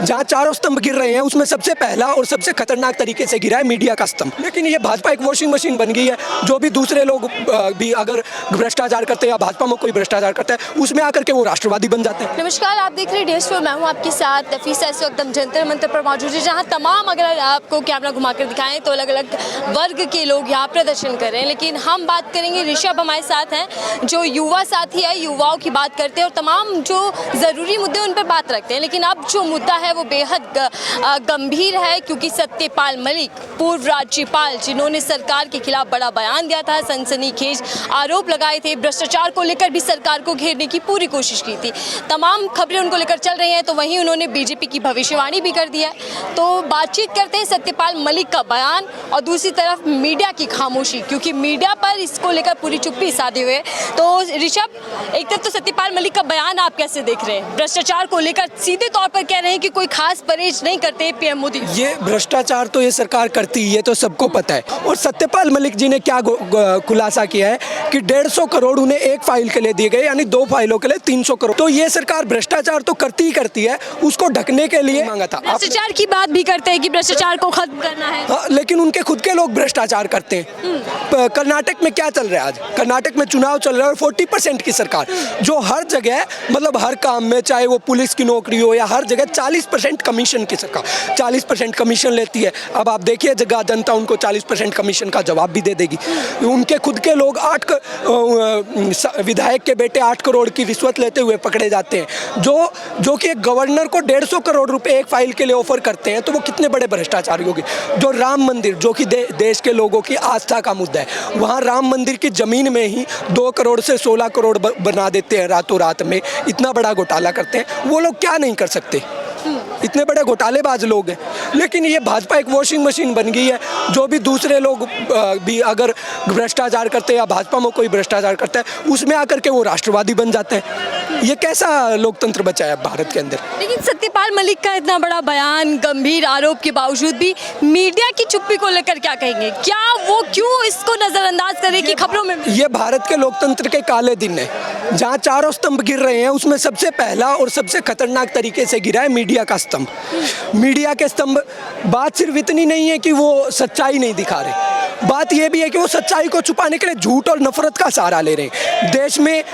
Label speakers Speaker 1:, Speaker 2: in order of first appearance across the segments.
Speaker 1: जहाँ चारों स्तंभ गिर रहे हैं उसमें सबसे पहला और सबसे खतरनाक तरीके से गिरा है मीडिया का स्तंभ। लेकिन ये भाजपा एक वॉशिंग मशीन बन गई है। जो भी दूसरे लोग भी अगर भ्रष्टाचार करते हैं या भाजपा में कोई भ्रष्टाचार करता है उसमें आकर के वो राष्ट्रवादी बन जाते हैं।
Speaker 2: नमस्कार, आप देख रहे हैं DS मैं हूँ आपके साथ नफीसा। इस वक्त हम जंतर मंतर पर मौजूद है, जहाँ तमाम अगर आपको कैमरा घुमाकर दिखाएं तो अलग अलग वर्ग के लोग यहाँ प्रदर्शन कर रहे हैं। लेकिन हम बात करेंगे, ऋषभ हमारे साथ हैं जो युवा साथी है, युवाओं की बात करते हैं और तमाम जो ज़रूरी मुद्दे उन पर बात रखते हैं। लेकिन अब जो मुद्दा है वो बेहद गंभीर है, क्योंकि सत्यपाल मलिक पूर्व राज्यपाल जिन्होंने सरकार के खिलाफ बड़ा बयान दिया था, सनसनीखेज आरोप लगाए थे, भ्रष्टाचार को लेकर भी सरकार को घेरने की पूरी कोशिश की थी। तमाम खबरें उनको लेकर चल रही हैं, तो वहीं उन्होंने बीजेपी की भविष्यवाणी भी कर दी है। तो बातचीत करते हैं सत्यपाल मलिक का बयान और दूसरी तरफ मीडिया की खामोशी, क्योंकि मीडिया पर इसको लेकर पूरी चुप्पी साधे हुए। तो ऋषभ, एक तरफ तो सत्यपाल मलिक का बयान आप कैसे देख रहे हैं? भ्रष्टाचार को लेकर सीधे तौर पर कह रहे हैं कि कोई खास परहेज नहीं करते पीएम मोदी।
Speaker 1: ये भ्रष्टाचार तो ये सरकार करती है, ये तो सबको पता है। और सत्यपाल मलिक जी ने क्या खुलासा किया है कि 150 करोड़ उन्हें एक फाइल के लिए दिए गए, यानी 2 फाइलों के लिए 300 करोड़। तो ये सरकार भ्रष्टाचार तो करती ही करती है, उसको ढकने के लिए मांगा था।
Speaker 2: भ्रष्टाचार की बात भी करते हैं कि भ्रष्टाचार को खत्म करना है।
Speaker 1: हाँ, लेकिन उनके खुद के लोग भ्रष्टाचार करते हैं। कर्नाटक में क्या चल रहा है आज? कर्नाटक में चुनाव चल रहा है और 40% की सरकार जो हर जगह, मतलब हर काम में, चाहे वो पुलिस की नौकरी हो या हर जगह 40% कमीशन की सरकार 40% कमीशन लेती है। अब आप देखिए जगह जनता उनको 40% कमीशन का जवाब भी दे देगी। उनके खुद के लोग विधायक के बेटे 8 करोड़ की रिश्वत लेते हुए पकड़े जाते हैं, जो कि एक गवर्नर को 150 करोड़ रुपए एक फाइल के लिए ऑफर करते हैं। तो वो कितने बड़े भ्रष्टाचारी होंगे। जो राम मंदिर, जो कि देश के लोगों की आस्था का मुद्दा है, वहाँ राम मंदिर की जमीन में ही 2 करोड़ से 16 करोड़ बना देते हैं रातों रात में। इतना बड़ा घोटाला करते हैं। वो लोग क्या नहीं कर सकते, इतने बड़े घोटालेबाज लोग हैं। लेकिन ये भाजपा एक वॉशिंग मशीन बन गई है। जो भी दूसरे लोग भी अगर भ्रष्टाचार करते हैं या भाजपा में कोई भ्रष्टाचार करता है उसमें आकर के वो राष्ट्रवादी बन जाते हैं। ये कैसा लोकतंत्र बचा है भारत के अंदर? लेकिन
Speaker 2: सत्यपाल मलिक का इतना बड़ा बयान, गंभीर आरोप के बावजूद भी मीडिया की चुप्पी को लेकर क्या कहेंगे? क्या वो क्यों इसको नजरअंदाज करे कि खबरों में?
Speaker 1: ये भारत के लोकतंत्र के काले दिन है। जहाँ चारों स्तंभ गिर रहे हैं उसमें सबसे पहला और सबसे खतरनाक तरीके से गिरा है मीडिया का स्तंभ। मीडिया के स्तंभ, बात सिर्फ इतनी नहीं है कि वो सच्चाई नहीं दिखा रहे, बात यह भी है कि वो सच्चाई को छुपाने के लिए झूठ और नफरत का सहारा ले रहे हैं। देश में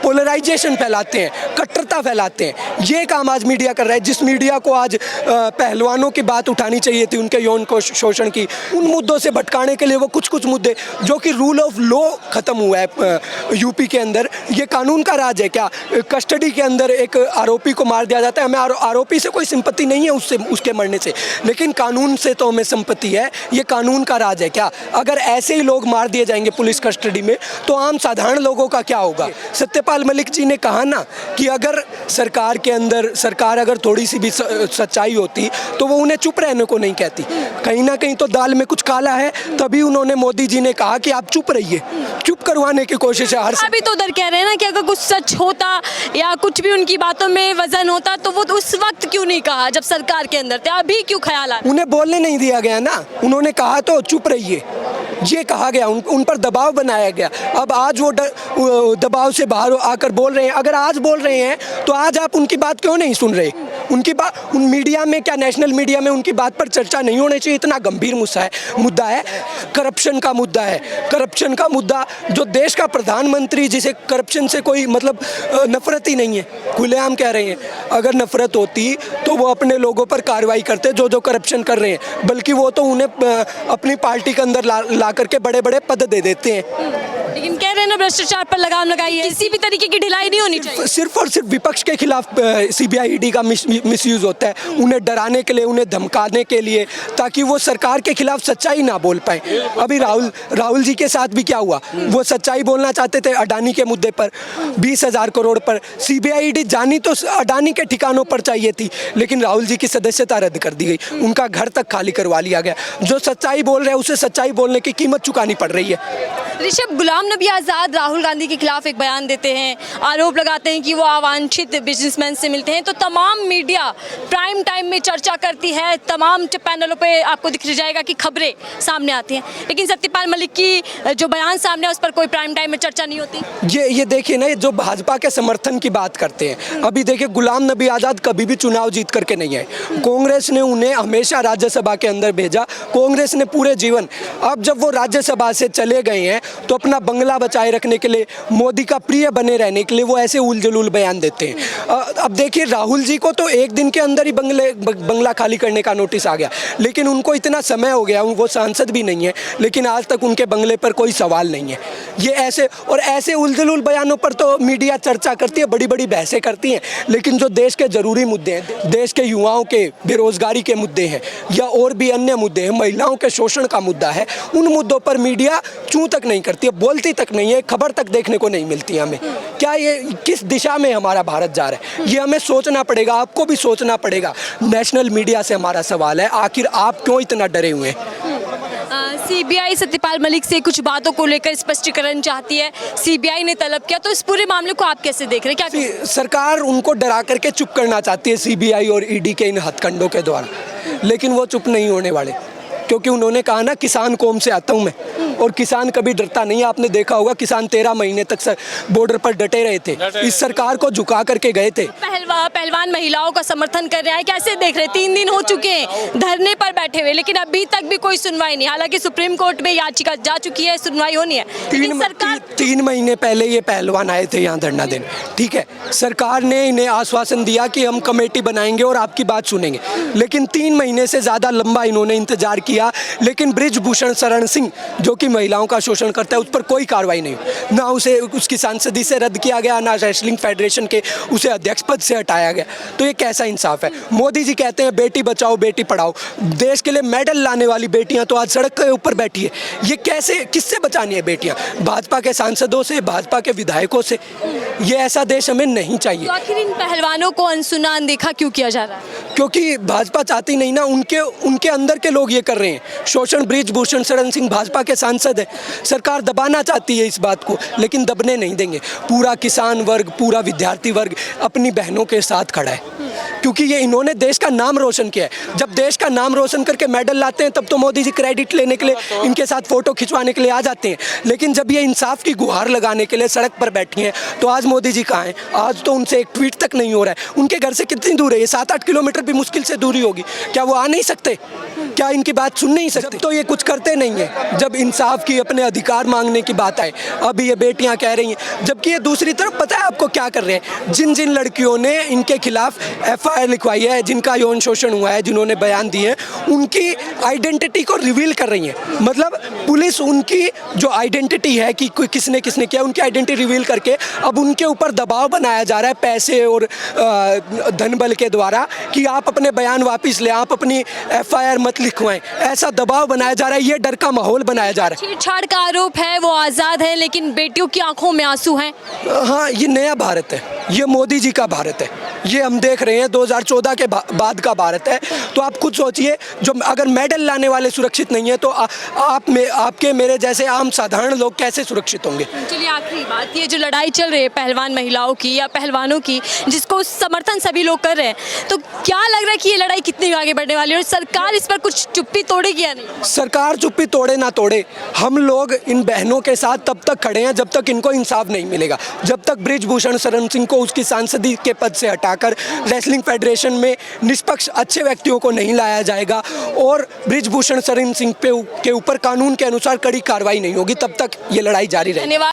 Speaker 1: पोलराइजेशन फैलाते हैं, कट्टरता फैलाते हैं। ये काम आज मीडिया कर रहा है। जिस मीडिया को आज पहलवानों की बात उठानी चाहिए थी, उनके यौन को शोषण की, उन मुद्दों से भटकाने के लिए वो कुछ मुद्दे, जो कि रूल ऑफ लॉ खत्म हुआ है यूपी के अंदर। ये कानून का राज है क्या? कस्टडी के अंदर एक आरोपी को मार दिया जाता है, हमें आरोपी से कोई सिंपत्ति नहीं है उसके मरने से, लेकिन कानून से तो हमें संपत्ति है। ये कानून का राज है क्या? अगर ऐसे ही लोग मार दिए जाएंगे पुलिस कस्टडी में तो आम साधारण लोगों का क्या होगा? सत्यपाल मलिक जी ने कहा ना कि अगर सरकार के अंदर, सरकार अगर थोड़ी सी भी सच्चाई होती तो वो उन्हें चुप रहने को नहीं कहती। कहीं ना कहीं तो दाल में कुछ काला है, तभी उन्होंने मोदी जी ने कहा कि आप चुप रहिए। चुप करवाने की कोशिश है हर।
Speaker 2: अभी तो उधर कह रहे हैं ना कि अगर कुछ सच होता या कुछ भी उनकी बातों में वजन होता तो वो उस वक्त क्यों नहीं कहा जब सरकार के अंदर थे? अभी क्यों ख्याल आया?
Speaker 1: उन्हें बोलने नहीं दिया गया ना। उन्होंने कहा तो चुप रहिए, ये कहा गया, उन पर दबाव बनाया गया। अब आज वो दबाव से बाहर आकर बोल रहे हैं। अगर आज बोल रहे हैं तो आज आप उनकी बात क्यों नहीं सुन रहे? उनकी बात उन मीडिया में, क्या नेशनल मीडिया में उनकी बात पर चर्चा नहीं होनी चाहिए? इतना गंभीर मुद्दा है, करप्शन का मुद्दा है। करप्शन का मुद्दा, जो देश का प्रधानमंत्री, जिसे करप्शन से कोई मतलब नफरत ही नहीं है, खुलेआम कह रहे हैं। अगर नफरत होती तो वो अपने लोगों पर कार्रवाई करते जो करप्शन कर रहे हैं, बल्कि वो तो उन्हें अपनी पार्टी के अंदर ला करके बड़े बड़े पद दे देते हैं।
Speaker 2: लेकिन कह रहे हैं ना भ्रष्टाचार पर लगाम लगाइए, किसी भी तरीके की ढिलाई नहीं होनी चाहिए।
Speaker 1: सिर्फ और सिर्फ विपक्ष के खिलाफ CBI ED का मिसयूज होता है, उन्हें डराने के लिए, उन्हें धमकाने के लिए, ताकि वो सरकार के खिलाफ सच्चाई ना बोल पाए। अभी राहुल जी के साथ भी क्या हुआ? वो सच्चाई बोलना चाहते थे अडानी के मुद्दे पर, 20,000 करोड़ पर। CBI ED जानी तो अडानी के ठिकानों पर चाहिए थी, लेकिन राहुल जी की सदस्यता रद्द कर दी गई, उनका घर तक खाली करवा लिया गया। जो सच्चाई बोल रहे हैं उसे सच्चाई बोलने की कीमत चुकानी पड़ रही है।
Speaker 2: ऋषभ, गुलाम नबी आज़ाद आज़ाद राहुल गांधी के खिलाफ एक बयान देते हैं, आरोप लगाते हैं कि वो अवांछित बिजनेसमैन से मिलते हैं, तो तमाम मीडिया प्राइम टाइम में चर्चा करती है, तमाम पैनलों पे आपको दिख जाएगा कि खबरें सामने आती हैं, लेकिन सत्यपाल मलिक की जो बयान सामने है उस पर कोई प्राइम टाइम में चर्चा नहीं होती।
Speaker 1: ये देखिए ना, जो भाजपा के समर्थन की बात करते हैं, अभी देखिए गुलाम नबी आज़ाद कभी भी चुनाव जीत करके नहीं आए, कांग्रेस ने उन्हें हमेशा राज्यसभा के अंदर भेजा, कांग्रेस ने पूरे जीवन। अब जब वो राज्यसभा से चले गए हैं तो अपना बंगला बचाए रखने के लिए, मोदी का प्रिय बने रहने के लिए वो ऐसे उलझुल बयान देते हैं। अब देखिए राहुल जी को तो एक दिन के अंदर ही बंगला खाली करने का नोटिस आ गया, लेकिन उनको इतना समय हो गया, वो सांसद भी नहीं है, लेकिन आज तक उनके बंगले पर कोई सवाल नहीं है। ये ऐसे उलझुल बयानों पर तो मीडिया चर्चा करती है, बड़ी बड़ी बहसें करती हैं, लेकिन जो देश के ज़रूरी मुद्दे हैं, देश के युवाओं के बेरोजगारी के मुद्दे हैं या और भी अन्य मुद्दे हैं, महिलाओं के शोषण का मुद्दा है, उन मुद्दों पर मीडिया चूं तक नहीं करती है, बोलती तक नहीं है, खबर तक देखने को नहीं मिलती है हमें। क्या ये किस दिशा में हमारा भारत जा रहा है, ये हमें सोचना पड़ेगा, आपको भी सोचना पड़ेगा। नेशनल मीडिया से हमारा सवाल है, आखिर आप क्यों इतना डरे हुए हैं?
Speaker 2: सीबीआई सत्यपाल मलिक से कुछ बातों को लेकर स्पष्टीकरण चाहती है, सीबीआई ने तलब किया, तो इस पूरे मामले को आप कैसे देख रहे हैं? क्या
Speaker 1: सरकार उनको डरा करके चुप करना चाहती है, सीबीआई और ईडी के इन हथकंडों के द्वारा, लेकिन वो चुप नहीं होने वाले, क्योंकि उन्होंने कहा ना किसान कौम से आता हूँ मैं, और किसान कभी डरता नहीं है। आपने देखा होगा किसान 13 महीने तक बॉर्डर पर डटे रहे थे, इस सरकार को झुका करके गए थे।
Speaker 2: पहलवान महिलाओं का समर्थन कर रहे हैं, कैसे देख रहे हैं? 3 दिन हो चुके हैं धरने पर बैठे हुए, लेकिन अभी तक भी कोई सुनवाई नहीं। हालांकि सुप्रीम कोर्ट में याचिका जा चुकी है, सुनवाई होनी है।
Speaker 1: 3 महीने पहले ये पहलवान आए थे यहाँ धरना देने, ठीक है, सरकार ने इन्हें आश्वासन दिया कि हम कमेटी बनाएंगे और आपकी बात सुनेंगे, लेकिन 3 महीने से ज़्यादा लंबा इन्होंने इंतजार किया, लेकिन बृजभूषण शरण सिंह जो कि महिलाओं का शोषण करता है उस पर कोई कार्रवाई नहीं, ना उसे उसकी सांसदी से रद्द किया गया, ना रेसलिंग फेडरेशन के उसे अध्यक्ष पद से हटाया गया। तो ये कैसा इंसाफ है? मोदी जी कहते हैं बेटी बचाओ बेटी पढ़ाओ, देश के लिए मेडल लाने वाली बेटियां तो आज सड़क के ऊपर बैठी है। ये कैसे, किससे बचानी है बेटियां? भाजपा के सांसदों से, भाजपा के विधायकों से? ये ऐसा देश हमें नहीं चाहिए।
Speaker 2: तो आखिर इन पहलवानों को अनसुना अनदेखा क्यों किया जा रहा है?
Speaker 1: क्योंकि भाजपा चाहती नहीं ना, उनके अंदर के लोग ये कर रहे हैं शोषण। बृजभूषण शरण सिंह भाजपा के सांसद है, सरकार दबाना चाहती है इस बात को, लेकिन दबने नहीं देंगे। पूरा किसान वर्ग, पूरा विद्यार्थी वर्ग अपनी बहनों के साथ खड़ा है, क्योंकि ये इन्होंने देश का नाम रोशन किया है। जब देश का नाम रोशन करके मेडल लाते हैं तब तो मोदी जी क्रेडिट लेने के लिए, इनके साथ फोटो खिंचवाने के लिए आ जाते हैं, लेकिन जब ये इंसाफ की गुहार लगाने के लिए सड़क पर बैठी हैं तो आज मोदी जी कहाँ हैं? आज तो उनसे एक ट्वीट तक नहीं हो रहा है। उनके घर से कितनी दूर है? ये 7-8 किलोमीटर भी मुश्किल से दूरी होगी। क्या वो आ नहीं सकते? क्या इनकी बात सुन नहीं सकते? तो ये कुछ करते नहीं है। जब इंसाफ की, अपने अधिकार मांगने की बात आए, अभी ये बेटियां कह रही हैं, जबकि ये दूसरी तरफ पता है आपको क्या कर रहे हैं? जिन लड़कियों ने इनके खिलाफ FIR लिखवाई है, जिनका यौन शोषण हुआ है, जिन्होंने बयान दिए हैं, उनकी आइडेंटिटी को रिवील कर रही है। मतलब पुलिस उनकी जो आइडेंटिटी है कि किसने किया, उनकी आइडेंटिटी रिवील करके अब उनके ऊपर दबाव बनाया जा रहा है पैसे और धन बल के द्वारा कि आप अपने बयान वापस लें, आप अपनी FIR मत लिखवाएं। ऐसा दबाव बनाया जा रहा है, ये डर का माहौल बनाया जा रहा है।
Speaker 2: छेड़छाड़ का आरोप है, वो आज़ाद है, लेकिन बेटियों की आंखों में आंसू हैं।
Speaker 1: हाँ, ये नया भारत है, ये मोदी जी का भारत है, ये हम देख रहे हैं 2014 के बाद का भारत है। तो आप खुद सोचिए, जो अगर मेडल लाने वाले सुरक्षित नहीं है तो आपके मेरे जैसे आम साधारण लोग कैसे सुरक्षित होंगे?
Speaker 2: चलिए आखिरी बात, ये जो लड़ाई चल रही है पहलवान महिलाओं की या पहलवानों की, जिसको समर्थन सभी लोग कर रहे हैं, तो क्या लग रहा है कि ये लड़ाई कितनी आगे बढ़ने वाली है और सरकार इस पर कुछ चुप्पी तोड़ेगी या नहीं?
Speaker 1: सरकार चुप्पी तोड़े ना तोड़े, हम लोग इन बहनों के साथ तब तक खड़े हैं जब तक इनको इंसाफ नहीं मिलेगा। जब तक बृजभूषण शरण सिंह को उसकी सांसदी के पद से हटाकर रेसलिंग फेडरेशन में निष्पक्ष अच्छे व्यक्तियों को नहीं लाया जाएगा और बृजभूषण शरण सिंह के ऊपर कानून के अनुसार कड़ी कार्रवाई नहीं होगी, तब तक ये लड़ाई जारी रहेगी।
Speaker 2: धन्यवाद।